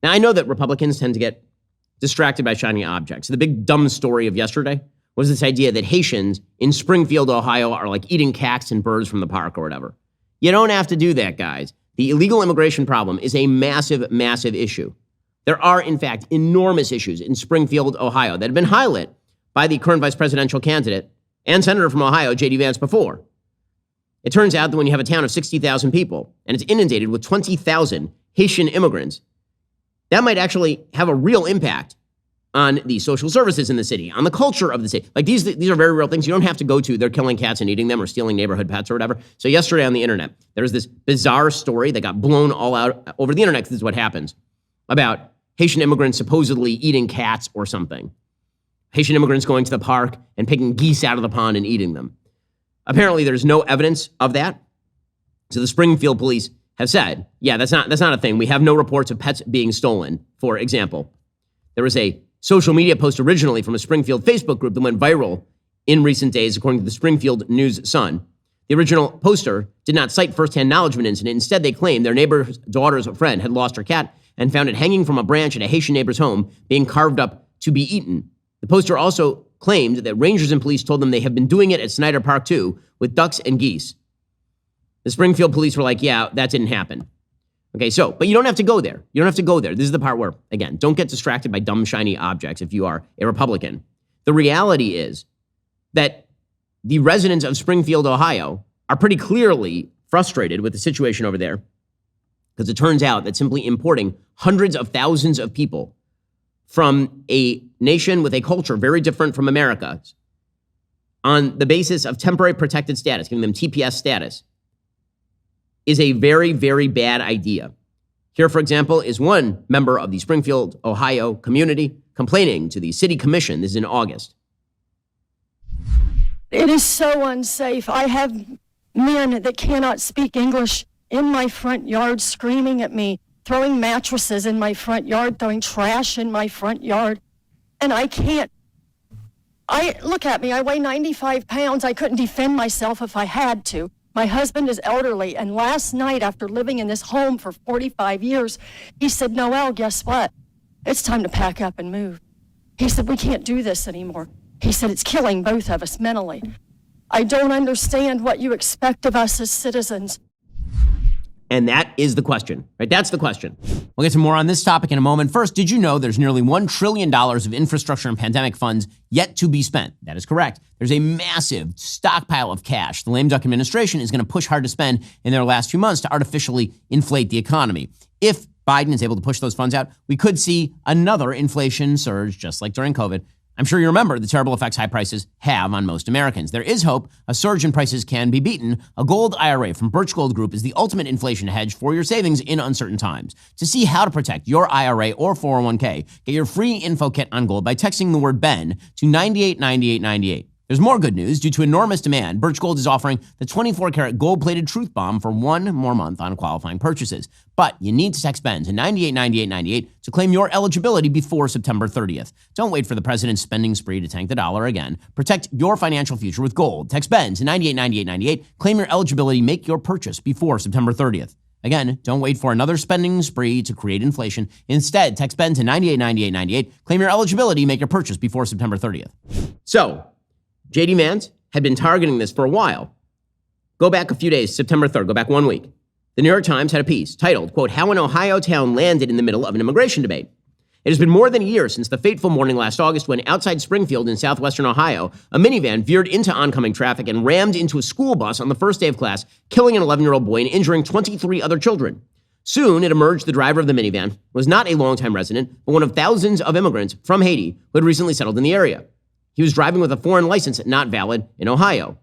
Now, I know that Republicans tend to get distracted by shiny objects. The big dumb story of yesterday was this idea that Haitians in Springfield, Ohio are like eating cats and birds from the park or whatever. You don't have to do that, guys. The illegal immigration problem is a massive, massive issue. There are, in fact, enormous issues in Springfield, Ohio that have been highlighted by the current vice presidential candidate and senator from Ohio, J.D. Vance, before. It turns out that when you have a town of 60,000 people and it's inundated with 20,000 Haitian immigrants, that might actually have a real impact on the social services in the city, on the culture of the city. Like these are very real things. You don't have to go to, they're killing cats and eating them or stealing neighborhood pets or whatever. So yesterday on the internet, there was this bizarre story that got blown all out over the internet, because this is what happens, about Haitian immigrants supposedly eating cats or something. Haitian immigrants going to the park and picking geese out of the pond and eating them. Apparently there's no evidence of that. So the Springfield police have said, yeah, that's not a thing. We have no reports of pets being stolen, for example. There was a social media post originally from a Springfield Facebook group that went viral in recent days, according to the Springfield News-Sun. The original poster did not cite firsthand knowledge of an incident. Instead, they claimed their neighbor's daughter's friend had lost her cat and found it hanging from a branch at a Haitian neighbor's home, being carved up to be eaten. The poster also claimed that rangers and police told them they have been doing it at Snyder Park too, with ducks and geese. The Springfield police were like, yeah, that didn't happen. Okay, so, but you don't have to go there. You don't have to go there. This is the part where, again, don't get distracted by dumb, shiny objects if you are a Republican. The reality is that the residents of Springfield, Ohio, are pretty clearly frustrated with the situation over there, because it turns out that simply importing hundreds of thousands of people from a nation with a culture very different from America's on the basis of temporary protected status, giving them TPS status, is a very, very bad idea. Here, for example, is one member of the Springfield, Ohio community complaining to the city commission. This is in August. It is so unsafe. I have men that cannot speak English in my front yard screaming at me, throwing mattresses in my front yard, throwing trash in my front yard. And I can't. Look at me, I weigh 95 pounds. I couldn't defend myself if I had to. My husband is elderly, and last night, after living in this home for 45 years, he said, Noelle, guess what? It's time to pack up and move. He said, we can't do this anymore. He said, it's killing both of us mentally. I don't understand what you expect of us as citizens. And that is the question, right? That's the question. We'll get to more on this topic in a moment. First, did you know there's nearly $1 trillion of infrastructure and pandemic funds yet to be spent? That is correct. There's a massive stockpile of cash the lame duck administration is going to push hard to spend in their last few months to artificially inflate the economy. If Biden is able to push those funds out, we could see another inflation surge, just like during COVID. I'm sure you remember the terrible effects high prices have on most Americans. There is hope. A surge in prices can be beaten. A gold IRA from Birch Gold Group is the ultimate inflation hedge for your savings in uncertain times. To see how to protect your IRA or 401k, get your free info kit on gold by texting the word BEN to 989898. There's more good news. Due to enormous demand, Birch Gold is offering the 24-karat gold-plated Truth Bomb for one more month on qualifying purchases. But you need to text BEN to 989898 to claim your eligibility before September 30th. Don't wait for the president's spending spree to tank the dollar again. Protect your financial future with gold. Text BEN to 989898. Claim your eligibility. Make your purchase before September 30th. Again, don't wait for another spending spree to create inflation. Instead, text BEN to 989898. Claim your eligibility. Make your purchase before September 30th. So, J.D. Vance had been targeting this for a while. Go back a few days, September 3rd, go back 1 week. The New York Times had a piece titled, quote, How an Ohio Town Landed in the Middle of an Immigration Debate. It has been more than a year since the fateful morning last August when outside Springfield in southwestern Ohio, a minivan veered into oncoming traffic and rammed into a school bus on the first day of class, killing an 11-year-old boy and injuring 23 other children. Soon, it emerged the driver of the minivan was not a longtime resident, but one of thousands of immigrants from Haiti who had recently settled in the area. He was driving with a foreign license not valid in Ohio.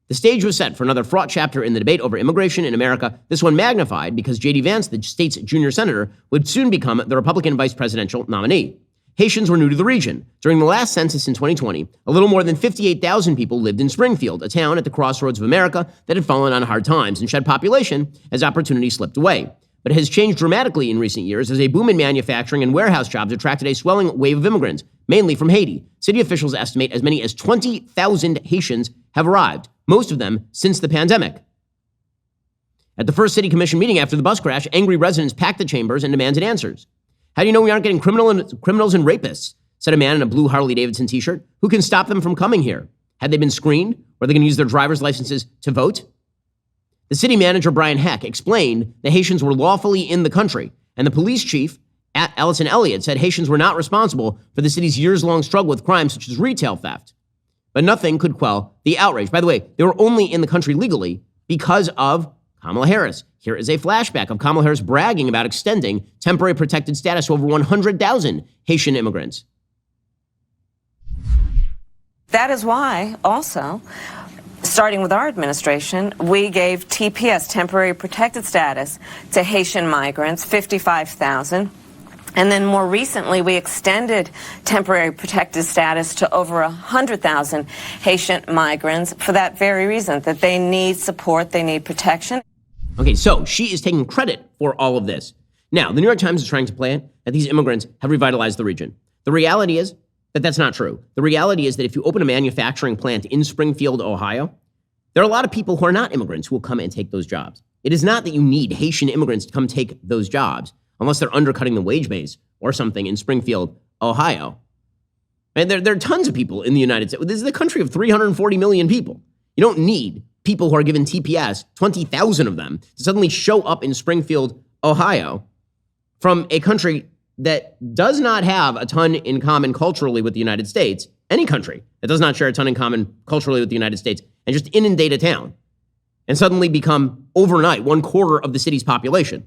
The stage was set for another fraught chapter in the debate over immigration in America, this one magnified because J.D. Vance, the state's junior senator, would soon become the Republican vice presidential nominee. Haitians were new to the region. During the last census in 2020, a little more than 58,000 people lived in Springfield, a town at the crossroads of America that had fallen on hard times and shed population as opportunity slipped away. But it has changed dramatically in recent years as a boom in manufacturing and warehouse jobs attracted a swelling wave of immigrants, mainly from Haiti. City officials estimate as many as 20,000 Haitians have arrived, most of them since the pandemic. At the first city commission meeting after the bus crash, angry residents packed the chambers and demanded answers. How do you know we aren't getting criminals and rapists? Said a man in a blue Harley-Davidson t-shirt. Who can stop them from coming here? Had they been screened? Or are they going to use their driver's licenses to vote? The city manager, Brian Heck, explained that Haitians were lawfully in the country, and the police chief, Allison Elliott, said Haitians were not responsible for the city's years-long struggle with crimes such as retail theft. But nothing could quell the outrage. By the way, they were only in the country legally because of Kamala Harris. Here is a flashback of Kamala Harris bragging about extending temporary protected status to over 100,000 Haitian immigrants. That is why, also, starting with our administration, we gave TPS, temporary protected status, to Haitian migrants, 55,000. And then more recently, we extended temporary protected status to over 100,000 Haitian migrants for that very reason, that they need support, they need protection. Okay, so she is taking credit for all of this. Now, the New York Times is trying to play it that these immigrants have revitalized the region. The reality is that that's not true. The reality is that if you open a manufacturing plant in Springfield, Ohio, there are a lot of people who are not immigrants who will come and take those jobs. It is not that you need Haitian immigrants to come take those jobs, unless they're undercutting the wage base or something in Springfield, Ohio. And there are tons of people in the United States. This is a country of 340 million people. You don't need people who are given TPS, 20,000 of them, to suddenly show up in Springfield, Ohio, from a country that does not have a ton in common culturally with the United States, any country that does not share a ton in common culturally with the United States, and just inundate a town and suddenly become overnight 1/4 of the city's population.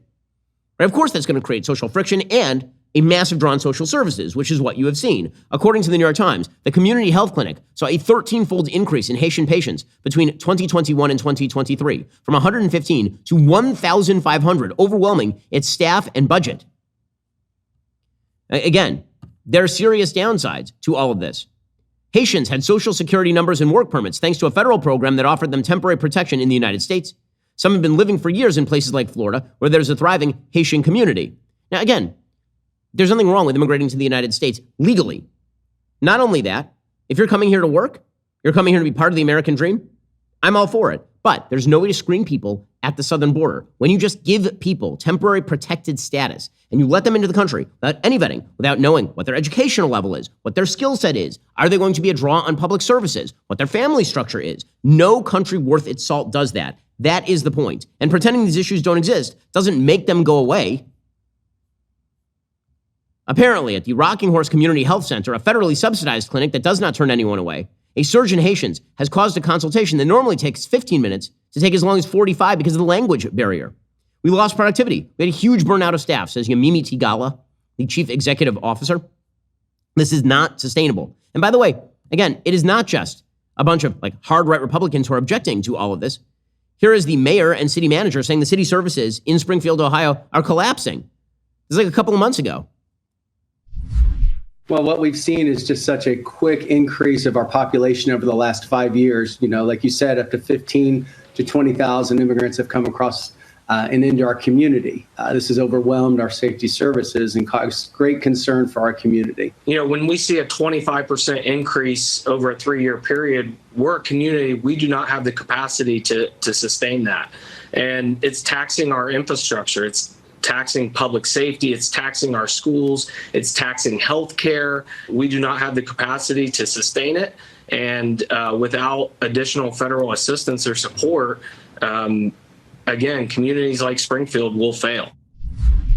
Right? Of course, that's going to create social friction and a massive draw on social services, which is what you have seen. According to the New York Times, the community health clinic saw a 13-fold increase in Haitian patients between 2021 and 2023, from 115 to 1,500, overwhelming its staff and budget. Again, there are serious downsides to all of this. Haitians had social security numbers and work permits thanks to a federal program that offered them temporary protection in the United States. Some have been living for years in places like Florida, where there's a thriving Haitian community. Now, again, there's nothing wrong with immigrating to the United States legally. Not only that, if you're coming here to work, you're coming here to be part of the American dream, I'm all for it. But there's no way to screen people at the southern border. When you just give people temporary protected status and you let them into the country without any vetting, without knowing what their educational level is, what their skill set is, are they going to be a draw on public services, what their family structure is, no country worth its salt does that. That is the point. And pretending these issues don't exist doesn't make them go away. Apparently, at the Rocking Horse Community Health Center, a federally subsidized clinic that does not turn anyone away, a surge in Haitians has caused a consultation that normally takes 15 minutes to take as long as 45 because of the language barrier. We lost productivity. We had a huge burnout of staff, says Yamimi Tigala, the chief executive officer. This is not sustainable. And by the way, again, it is not just a bunch of hard right Republicans who are objecting to all of this. Here is the mayor and city manager saying the city services in Springfield, Ohio are collapsing. This is a couple of months ago. Well, what we've seen is just such a quick increase of our population over the last 5 years. You know, like you said, up to 15 to 20,000 immigrants have come across and into our community. This has overwhelmed our safety services and caused great concern for our community. You know, when we see a 25% increase over a 3-year period, we're a community, we do not have the capacity to sustain that. And it's taxing our infrastructure. It's taxing public safety, it's taxing our schools, it's taxing healthcare. We do not have the capacity to sustain it. And without additional federal assistance or support, again, communities like Springfield will fail.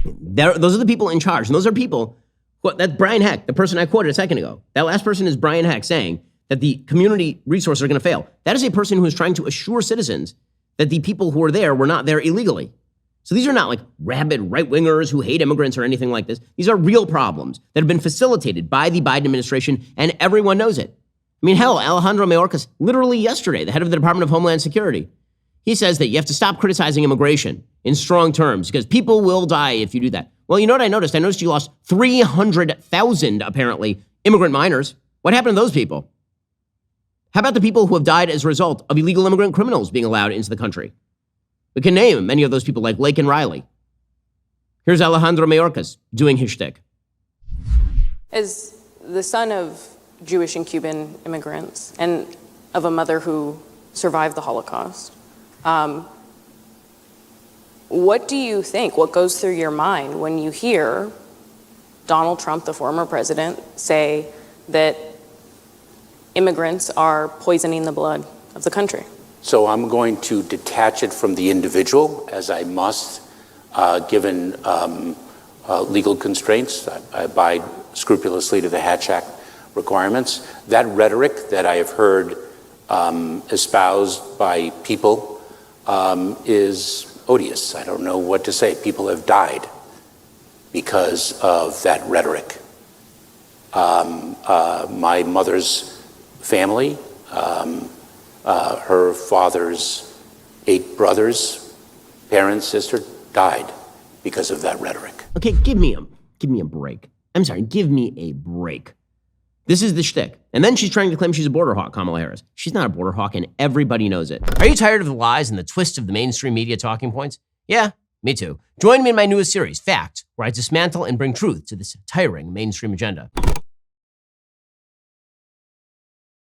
Those are the people in charge. And those are people, that's Brian Heck, the person I quoted a second ago. That last person is Brian Heck saying that the community resources are going to fail. That is a person who is trying to assure citizens that the people who are there were not there illegally. So these are not rabid right-wingers who hate immigrants or anything like this. These are real problems that have been facilitated by the Biden administration, and everyone knows it. I mean, hell, Alejandro Mayorkas, literally yesterday, the head of the Department of Homeland Security, he says that you have to stop criticizing immigration in strong terms because people will die if you do that. Well, you know what I noticed? I noticed you lost 300,000, apparently, immigrant minors. What happened to those people? How about the people who have died as a result of illegal immigrant criminals being allowed into the country? We can name many of those people like Lake and Riley. Here's Alejandro Mayorkas doing his shtick. As the son of Jewish and Cuban immigrants and of a mother who survived the Holocaust, what do you think? What goes through your mind when you hear Donald Trump, the former president, say that immigrants are poisoning the blood of the country. So I'm going to detach it from the individual, as I must, given legal constraints. I abide scrupulously to the Hatch Act requirements. That rhetoric that I have heard espoused by people is odious. I don't know what to say. People have died because of that rhetoric. My mother's family, her father's 8 brothers, parents, sister, died because of that rhetoric. Okay, give me a break. I'm sorry, give me a break. This is the shtick. And then she's trying to claim she's a border hawk, Kamala Harris. She's not a border hawk, and everybody knows it. Are you tired of the lies and the twist of the mainstream media talking points? Yeah, me too. Join me in my newest series, Fact, where I dismantle and bring truth to this tiring mainstream agenda.